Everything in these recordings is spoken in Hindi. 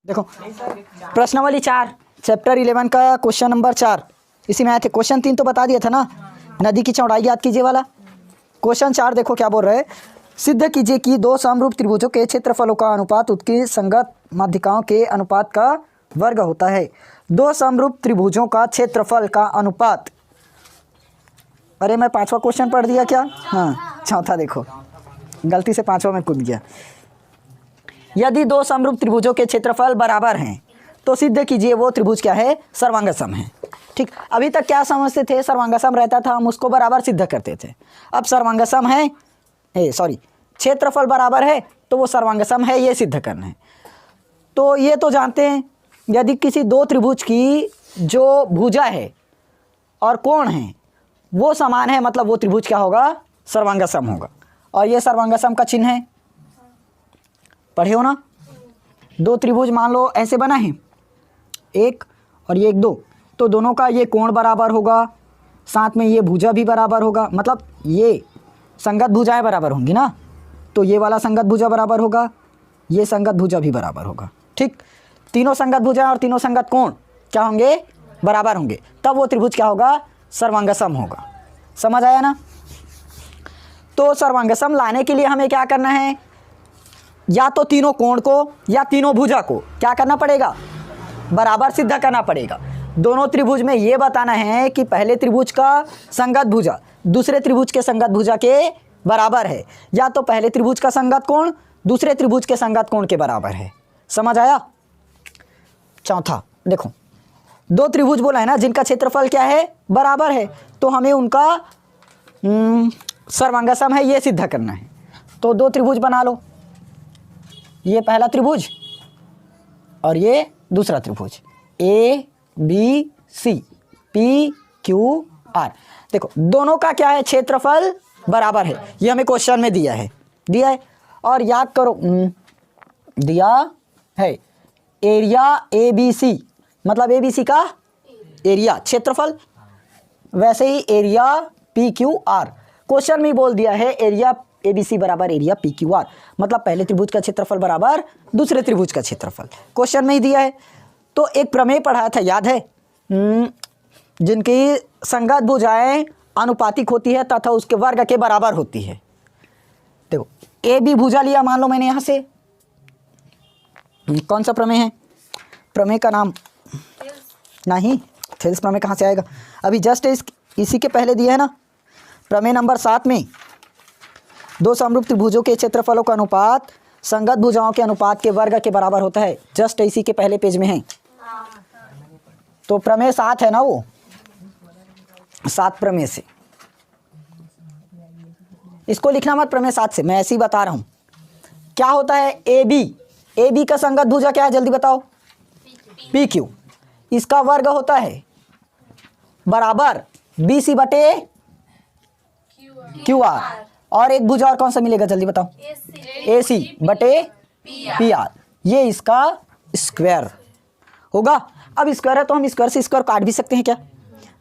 देखो प्रश्नावली 4 चैप्टर 11 का क्वेश्चन नंबर 4 इसी में आए थे। क्वेश्चन 3 तो बता दिया था ना, नदी की चौड़ाई याद कीजिए वाला। क्वेश्चन 4 देखो क्या बोल रहे हैं, सिद्ध कीजिए कि दो समरूप त्रिभुजों के क्षेत्रफलों का अनुपात उनकी संगत माध्यिकाओं के अनुपात का वर्ग होता है। दो समरूप त्रिभुजों का क्षेत्रफल का अनुपात, अरे मैं 5वां क्वेश्चन पढ़ दिया क्या? हाँ चौथा देखो, गलती से 5वां में कूद गया। यदि दो समरूप त्रिभुजों के क्षेत्रफल बराबर हैं तो सिद्ध कीजिए वो त्रिभुज क्या है, सर्वांगसम है। ठीक, अभी तक क्या समझते थे, सर्वांगसम रहता था हम उसको बराबर सिद्ध करते थे। अब सर्वांगसम है, क्षेत्रफल बराबर है तो वो सर्वांगसम है, ये सिद्ध करना है। तो ये तो जानते हैं, यदि किसी दो त्रिभुज की जो भुजा है और कोण है वो समान है, मतलब वो त्रिभुज क्या होगा, सर्वांगसम होगा। और ये सर्वांगसम का चिन्ह है, पढ़े हो ना। दो त्रिभुज मान लो ऐसे बना है, एक और ये एक दो, तो दोनों का ये कोण बराबर होगा, साथ में ये भुजा भी बराबर होगा, मतलब ये संगत भुजाएं बराबर होंगी ना, तो ये वाला संगत भुजा बराबर होगा, ये संगत भुजा भी बराबर होगा। ठीक, तीनों संगत भुजाएं और तीनों संगत कोण क्या होंगे, बराबर होंगे, तब वो त्रिभुज क्या होगा, सर्वांगसम होगा। समझ आया ना। तो सर्वांगसम लाने के लिए हमें क्या करना है, या तो तीनों कोण को या तीनों भुजा को क्या करना पड़ेगा, बराबर सिद्ध करना पड़ेगा। दोनों त्रिभुज में ये बताना है कि पहले त्रिभुज का संगत भुजा दूसरे त्रिभुज के संगत भुजा के बराबर है, या तो पहले त्रिभुज का संगत कोण दूसरे त्रिभुज के संगत कोण के बराबर है। समझ आया। चौथा देखो, दो त्रिभुज बोला है ना जिनका क्षेत्रफल क्या है, बराबर है, तो हमें उनका सर्वांगसम है ये सिद्ध करना है। तो दो त्रिभुज बना लो, ये पहला त्रिभुज और ये दूसरा त्रिभुज, A B C P Q R. देखो दोनों का क्या है, क्षेत्रफल बराबर है, ये हमें क्वेश्चन में दिया है। और याद करो, दिया है एरिया ए बी सी, मतलब ए बी सी का एरिया क्षेत्रफल, वैसे ही area P Q R question में बोल दिया है, एरिया ए बी सी बराबर एरिया पी क्यू आर, मतलब पहले त्रिभुज का क्षेत्रफल बराबर दूसरे त्रिभुज का क्षेत्रफल, क्वेश्चन में ही दिया है। तो एक प्रमेय पढ़ाया था, याद है, जिनकी संगत भुजाएं अनुपातिक होती है तथा उसके वर्ग के बराबर होती है। देखो ए बी भुजा लिया मान लो मैंने यहाँ से, कौन सा प्रमेय है, प्रमेय का नाम नहीं, थेल्स प्रमेय कहाँ से आएगा, अभी जस्ट इसी के पहले दिया है ना, प्रमेय नंबर 7 में दो समरूप त्रिभुजों के क्षेत्रफलों का अनुपात संगत भुजाओं के अनुपात के वर्ग के बराबर होता है, जस्ट इसी के पहले पेज में है। तो प्रमेय 7 है ना, वो 7 प्रमेय से, इसको लिखना मत प्रमेय 7 से, मैं ऐसे ही बता रहा हूं। क्या होता है, ए बी का संगत भुजा क्या है, जल्दी बताओ, पी क्यू, इसका वर्ग होता है बराबर बी सी बटे क्यू आर, और एक भुजा और कौन सा मिलेगा, जल्दी बताओ, ए सी बटे पी आर, ये इसका स्क्वायर होगा। अब स्क्वायर है तो हम स्क्वायर से स्क्वायर काट भी सकते हैं, क्या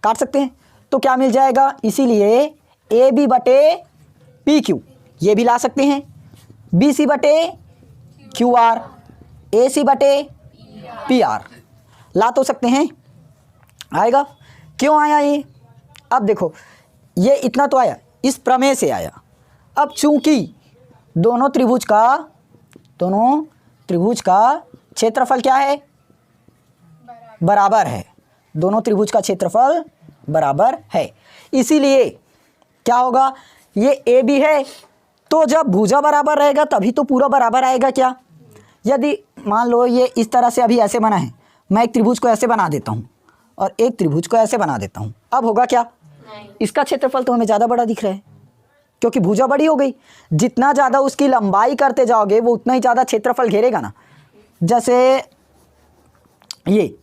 काट सकते हैं, तो क्या मिल जाएगा, इसीलिए ए बी बटे पी क्यू ये भी ला सकते हैं, बी सी बटे क्यू आर, ए सी बटे पी आर ला तो सकते हैं, आएगा। क्यों आया ये, अब देखो ये इतना तो आया, इस प्रमेय से आया। अब चूंकि दोनों त्रिभुज का क्षेत्रफल क्या है, बराबर है, दोनों त्रिभुज का क्षेत्रफल बराबर है, इसीलिए क्या होगा, ये ए बी है, तो जब भुजा बराबर रहेगा तभी तो पूरा बराबर आएगा। क्या, यदि मान लो ये इस तरह से अभी ऐसे बना है, मैं एक त्रिभुज को ऐसे बना देता हूँ और एक त्रिभुज को ऐसे बना देता हूँ, अब होगा क्या, इसका क्षेत्रफल तो हमें ज़्यादा बड़ा दिख रहा है क्योंकि भुजा बड़ी हो गई, जितना ज़्यादा उसकी लंबाई करते जाओगे वो उतना ही ज़्यादा क्षेत्रफल घेरेगा ना। जैसे ये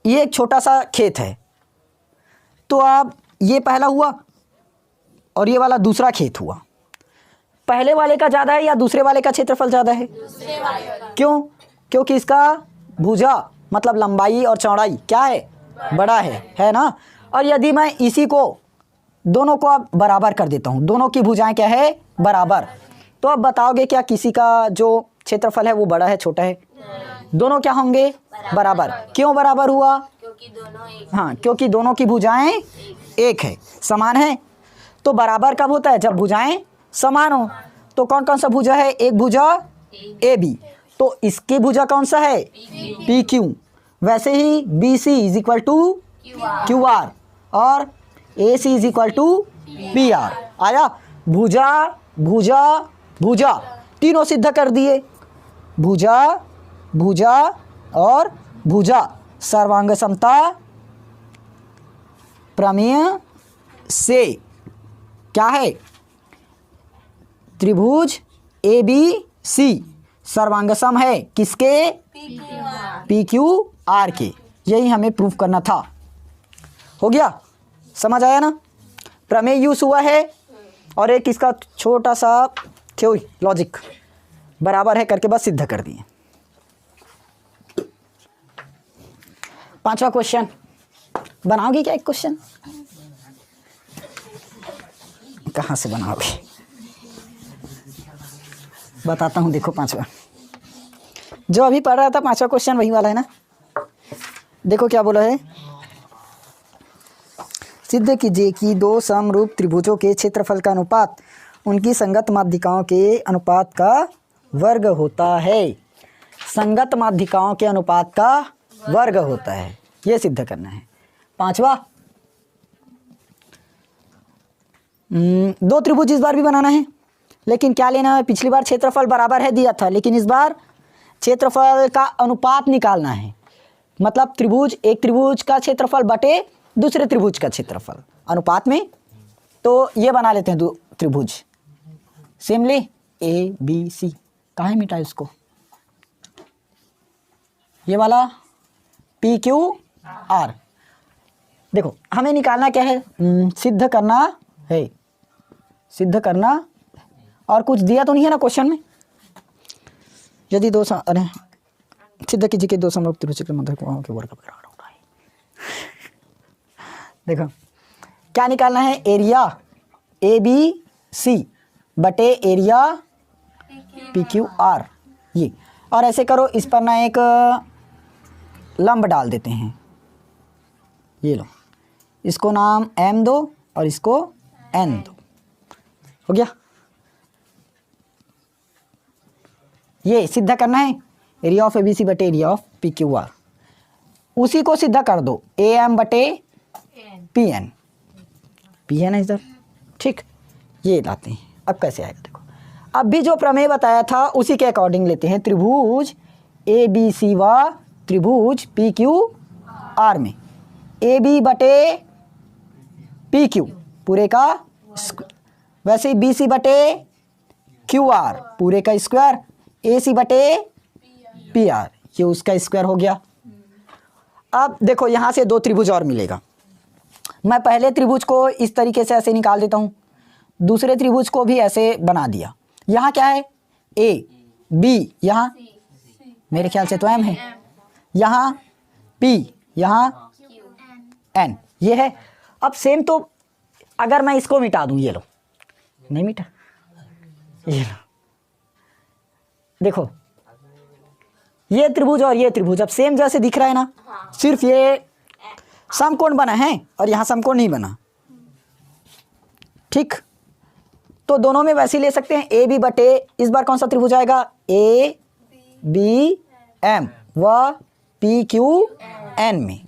एक छोटा सा खेत है, तो अब ये पहला हुआ और ये वाला दूसरा खेत हुआ, पहले वाले का ज़्यादा है या दूसरे वाले का क्षेत्रफल ज़्यादा है, क्यों, क्योंकि इसका भुजा मतलब लंबाई और चौड़ाई क्या है, बड़ा है ना। और यदि मैं इसी को दोनों को अब बराबर कर देता हूँ, दोनों की भुजाएं क्या है, बराबर, तो अब बताओगे क्या किसी का जो क्षेत्रफल है वो बड़ा है छोटा है, दोनों क्या होंगे? बराबर। क्यों बराबर हुआ? क्योंकि दोनों एक। हाँ, क्योंकि दोनों की भुजाएं एक है, समान है। तो बराबर कब होता है? जब भुजाएं समान हो। तो कौन कौन सा भुजा है? एक भुजा ए बी, तो इसकी भुजा कौन सा है? P Q. वैसे ही B C is equal to Q R और A C is equal to P R. आया? भुजा भुजा भुजा तीनों सिद्ध कर दिए। भुजा भुजा और भुजा सर्वांग समता प्रमेय से क्या है? त्रिभुज ए बी सी सर्वांग सम है किसके? पी क्यू आर के। यही हमें प्रूफ करना था। हो गया? समझ आया ना? प्रमेय यूज हुआ है और एक इसका छोटा सा थ्योरी लॉजिक बराबर है करके बस सिद्ध कर दिए। पांचवा क्वेश्चन बनाओगे क्या? एक क्वेश्चन कहाँ से बनाओगे? बताता हूँ, देखो पांचवा जो अभी पढ़ रहा था, पांचवा क्वेश्चन वही वाला है ना। देखो क्या बोला है, सिद्ध कीजिए कि दो समरूप त्रिभुजों के क्षेत्रफल का अनुपात उनकी संगत माध्यिकाओं के अनुपात का वर्ग होता है। संगत माध्यिकाओं के अनुपात का वर्ग होता है, ये सिद्ध करना है। पांचवा, दो त्रिभुज इस बार भी बनाना है, लेकिन क्या लेना है? पिछली बार क्षेत्रफल बराबर है दिया था, लेकिन इस बार क्षेत्रफल का अनुपात निकालना है। मतलब त्रिभुज, एक त्रिभुज का क्षेत्रफल बटे दूसरे त्रिभुज का क्षेत्रफल अनुपात में। तो ये बना लेते हैं दो त्रिभुज सेमली ए बी सी। कहाँ मिटा है उसको? ये वाला पी क्यू आर। देखो हमें निकालना क्या है? सिद्ध करना है, सिद्ध करना। और कुछ दिया तो नहीं है ना क्वेश्चन में? यदि दो अरे सिद्ध कीजिए कि दो समरूप त्रिभुज के मध्य कोणों के वर्ग बराबर होता है। देखो क्या निकालना है? एरिया ए बी सी बटे एरिया पी क्यू आर, ये। और ऐसे करो, इस पर ना एक लंब डाल देते हैं। ये लो, इसको नाम m दो और इसको n दो। हो गया? ये सिद्ध करना है area of A B C बटे area of P Q R. उसी को सिद्ध कर दो ए एम बटे पी एन। पी एन है इधर, ठीक। ये लाते हैं। अब कैसे आएगा देखो, अब भी जो प्रमेय बताया था उसी के अकॉर्डिंग लेते हैं। त्रिभुज ए बी सी व त्रिभुज पी क्यू आर में ए बी बटे पी क्यू पूरे का, वैसे ही बी सी बटे क्यू आर पूरे का स्क्वायर, ए सी बटे पी आर, ये उसका स्क्वायर हो गया। अब देखो यहाँ से दो त्रिभुज और मिलेगा। मैं पहले त्रिभुज को इस तरीके से ऐसे निकाल देता हूँ, दूसरे त्रिभुज को भी ऐसे बना दिया। यहाँ क्या है? ए बी, यहाँ मेरे ख्याल से तो एम है, यहाँ पी, यहाँ एन, ये है। अब सेम तो अगर मैं इसको मिटा दूँ, ये लो, नहीं मिटा, ये लो, देखो ये त्रिभुज और ये त्रिभुज अब सेम जैसे दिख रहा है ना। सिर्फ ये समकोण बना है और यहाँ समकोण नहीं बना, ठीक। तो दोनों में वैसे ही ले सकते हैं। ए बी बटे, इस बार कौन सा त्रिभुज आएगा? ए बी एम व पी क्यू एन में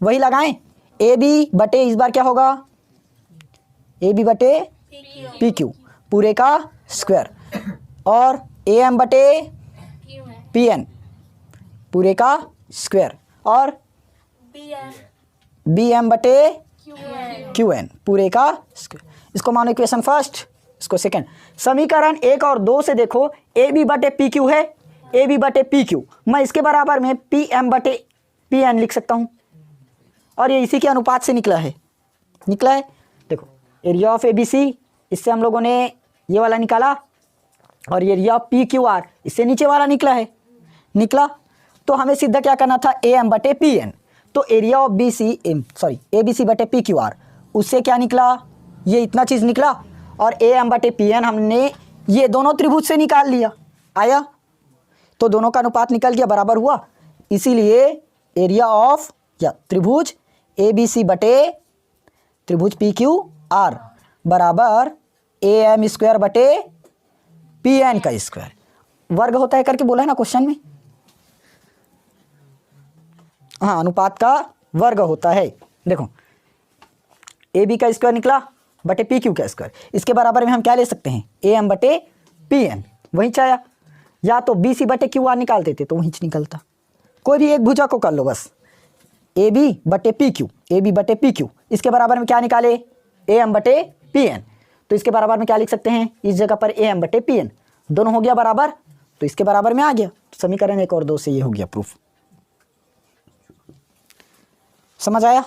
वही लगाएं। ए बी बटे इस बार क्या होगा? ए बी बटे पी क्यू पूरे का स्क्वायर, और ए एम बटे पी एन पूरे का स्क्वायर, और बी एम बटे क्यू एन पूरे का स्क्वायर। इसको मानो इक्वेशन फर्स्ट, इसको सेकंड। समीकरण 1 और 2 से देखो, ए बी बटे पी क्यू है, ए बी बटे पी क्यू, मैं इसके बराबर में पी एम बटे पी एन लिख सकता हूँ, और ये इसी के अनुपात से निकला है। देखो area of A B C, इससे हम लोगों ने ये वाला निकाला, और ये area of P Q R इससे नीचे वाला निकला। तो हमें सीधा क्या करना था? ए एम बटे पी एन। तो area of B C A B C बटे पी क्यू आर, उससे क्या निकला? ये इतना चीज़ निकला, और ए एम बटे पी एन हमने ये दोनों त्रिभुज से निकाल लिया। आया? तो दोनों का अनुपात निकल गया, बराबर हुआ। इसीलिए एरिया ऑफ या त्रिभुज ए बी सी बटे त्रिभुज पी क्यू आर बराबर ए एम स्क्वायर बटे पी एन का स्क्वायर, वर्ग होता है करके बोला है ना क्वेश्चन में। हाँ, अनुपात का वर्ग होता है। देखो ए बी का स्क्वायर निकला बटे पी क्यू का स्क्वायर, इसके बराबर में हम क्या ले सकते हैं, ए एम बटे पी एन, वही चाया। या तो बी सी बटे क्यू आर निकाल देते तो वहीं निकलता। कोई भी एक भुजा को कर लो बस, ए बी बटे पी क्यू, ए बी बटे पी क्यू, इसके बराबर में क्या निकाले, ए एम बटे पी एन। तो इसके बराबर में क्या लिख सकते हैं, इस जगह पर ए एम बटे पी एन, दोनों हो गया बराबर, तो इसके बराबर में आ गया। तो समीकरण 1 और 2 से ये हो गया प्रूफ। समझ आया?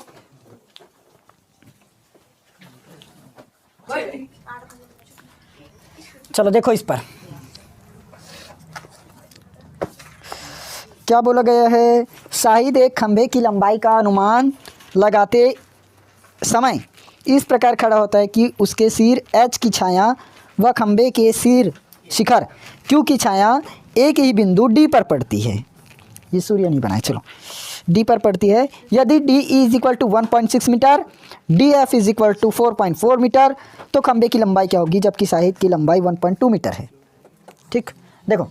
चलो देखो इस पर क्या बोला गया है। शाहिद एक खंभे की लंबाई का अनुमान लगाते समय इस प्रकार खड़ा होता है कि उसके सिर एच की छाया व खंभे के सिर शिखर क्यू की छाया एक ही बिंदु डी पर पड़ती है। ये सूर्य नहीं बनाए, चलो डी पर पड़ती है। यदि D is equal to 1.6 metre, D F is equal to 4.4 metre, तो खंभे की लंबाई क्या होगी, जबकि शाहिद की लंबाई 1.2 मीटर है। ठीक, देखो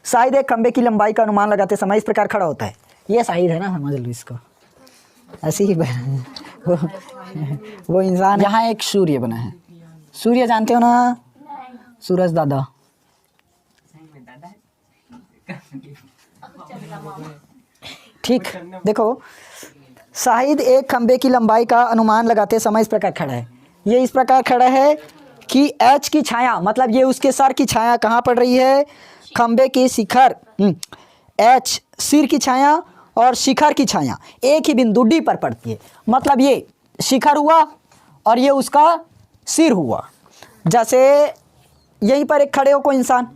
शाहिद एक खंभे की लंबाई का अनुमान लगाते समय इस प्रकार खड़ा होता है। ये शाहिद है ना, समझ लो इसको ऐसे ही वो इंसान। यहाँ एक सूर्य बना है, सूर्य जानते हो ना, सूरज दादा। ठीक, देखो शाहिद एक खंभे की लंबाई का अनुमान लगाते समय इस प्रकार खड़ा है। ये इस प्रकार खड़ा है कि एच की छाया, मतलब ये उसके सर की छाया कहाँ पड़ रही है, खंभे के शिखर, एच सिर की छाया और शिखर की छाया एक ही बिंदु डी पर पड़ती है। मतलब ये शिखर हुआ और ये उसका सिर हुआ। जैसे यहीं पर एक खड़े हो कोई इंसान,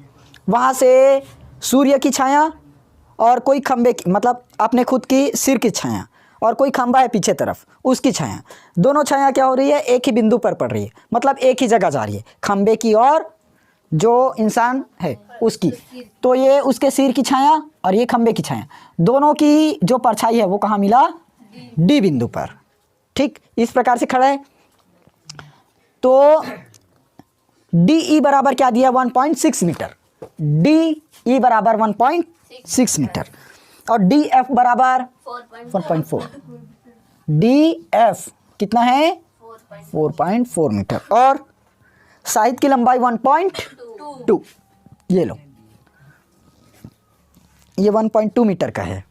वहाँ से सूर्य की छाया और कोई खंभे की, मतलब अपने खुद की सिर की छाया, और कोई खंभा है पीछे तरफ उसकी छाया, दोनों छाया क्या हो रही है, एक ही बिंदु पर पड़ रही है, मतलब एक ही जगह जा रही है, खंभे की और जो इंसान है उसकी। तो ये उसके सिर की छाया और ये खंभे की छाया, दोनों की जो परछाई है वो कहाँ मिला, डी बिंदु पर। ठीक, इस प्रकार से खड़ा है। तो डी ई बराबर क्या दिया, 1.6 मीटर, डी ई बराबर 1.6 मीटर और डी एफ बराबर 4.4, डी एफ कितना है 4.4 मीटर और शाहिद की लंबाई 1.2। ये लो, ये 1.2 मीटर का है।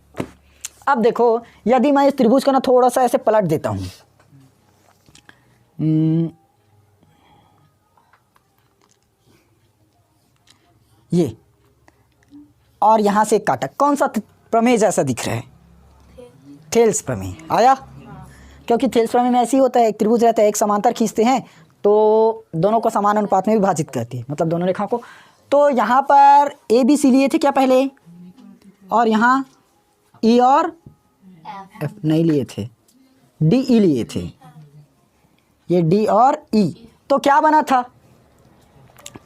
अब देखो यदि मैं इस त्रिभुज को ना थोड़ा सा ऐसे पलट देता हूँ, ये, और यहाँ से काटा, कौन सा प्रमेय जैसा दिख रहा है, थेल्स प्रमेय आया। क्योंकि थेल्स प्रमेय में ऐसे ही होता है, एक त्रिभुज रहता है, एक समांतर खींचते हैं तो दोनों को समान अनुपात में विभाजित करती है, मतलब दोनों रेखा को। तो यहाँ पर ए बी सी लिए थे क्या पहले, और यहाँ ई और एफ नहीं लिए थे, डी ई लिए थे, ये डी और ई। तो क्या बना था,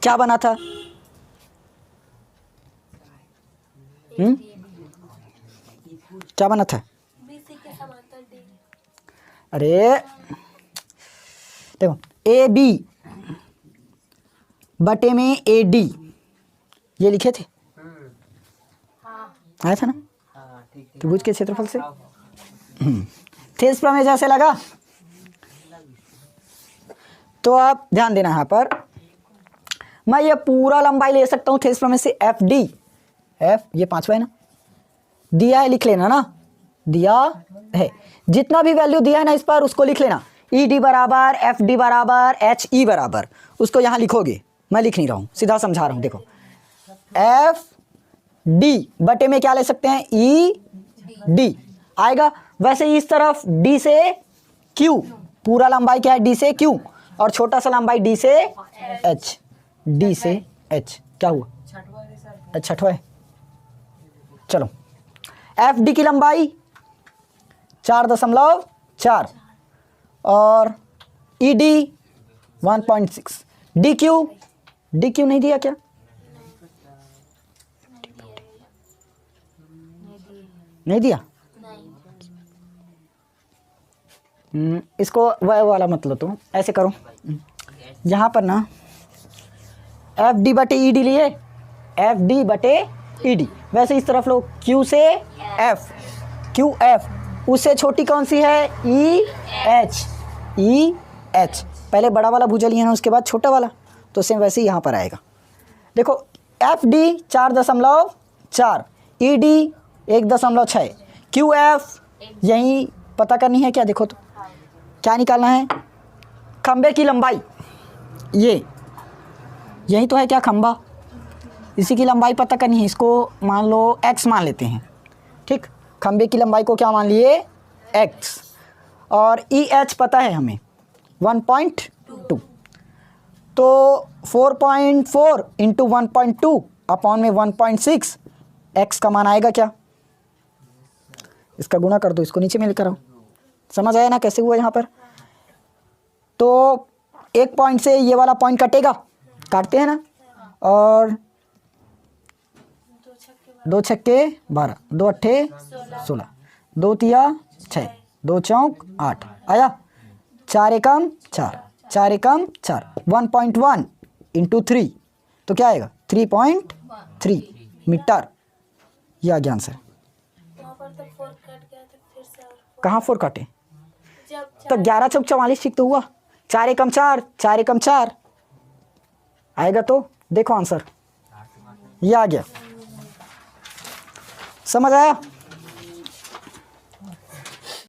क्या बना था, क्या बना था, अरे देखो ए बी बटे में ए डी, ये लिखे थे, आया था ना त्रिभुज के क्षेत्रफल से। थेल्स प्रमेय जैसे लगा। तो आप ध्यान देना, यहाँ पर मैं ये पूरा लंबाई ले सकता हूँ थेल्स प्रमेय से, एफ डी, एफ ये 5वां है ना, दिया है लिख लेना ना, दिया है, जितना भी वैल्यू दिया है ना इस पर उसको लिख लेना, ई डी बराबर एफ डी बराबर एच ई बराबर, उसको यहाँ लिखोगे, मैं लिख नहीं रहा हूँ, सीधा समझा रहा हूँ। देखो एफ डी बटे में क्या ले सकते हैं, ई डी आएगा। वैसे इस तरफ डी से क्यू, पूरा लंबाई क्या है डी से क्यू, और छोटा सा लंबाई डी से एच, डी से एच क्या हुआ, छठवां है। चलो एफ डी की लंबाई 4.4 और ई डी 1.6, डी क्यू नहीं दिया क्या, नहीं दिया? इसको वह वाला मत लो तुम, ऐसे करो। यहाँ पर ना एफ डी बटे ई डी लिए, एफ डी बटे ई डी। वैसे इस तरफ लो, क्यू से एफ, क्यू एफ, उससे छोटी कौन सी है? E H, E H. पहले बड़ा वाला भुजा लिए ना, उसके बाद छोटा वाला, तो सेम वैसे ही यहाँ पर आएगा। देखो F D 4.4, E D 1.6, Q F यही पता करनी है क्या? देखो तो क्या निकालना है? खंबे की लंबाई, ये यही तो है क्या? खंबा, इसी की लंबाई पता करनी है। इसको मान लो x मान लेते हैं, ठीक। खंबे की लंबाई को क्या मान लिए? x। और ई एच पता है हमें 1.2, तो 4.4 इंटू 1.2 अपॉन में 1.6, x का मान आएगा क्या? इसका गुणा कर दो, इसको नीचे में लेकर आओ। समझ आया ना कैसे हुआ यहाँ पर? तो एक पॉइंट से ये वाला पॉइंट कटेगा, काटते हैं ना, और 2 छक्के 12, 2 अट्ठे 16, 2 तिया 6, 2 चौक 8 आया, 4 एकम 4, 4 एकम 4, 1.1 इंटू 3, तो क्या आएगा? 3.3 मीटर। यह आ गया आंसर। कहाँ 4 काटे? तो 11 चौक 44 ठीक तो हुआ। 4 एकम 4, 4 एकम 4 आएगा, तो देखो आंसर ये आ गया। समझ आया?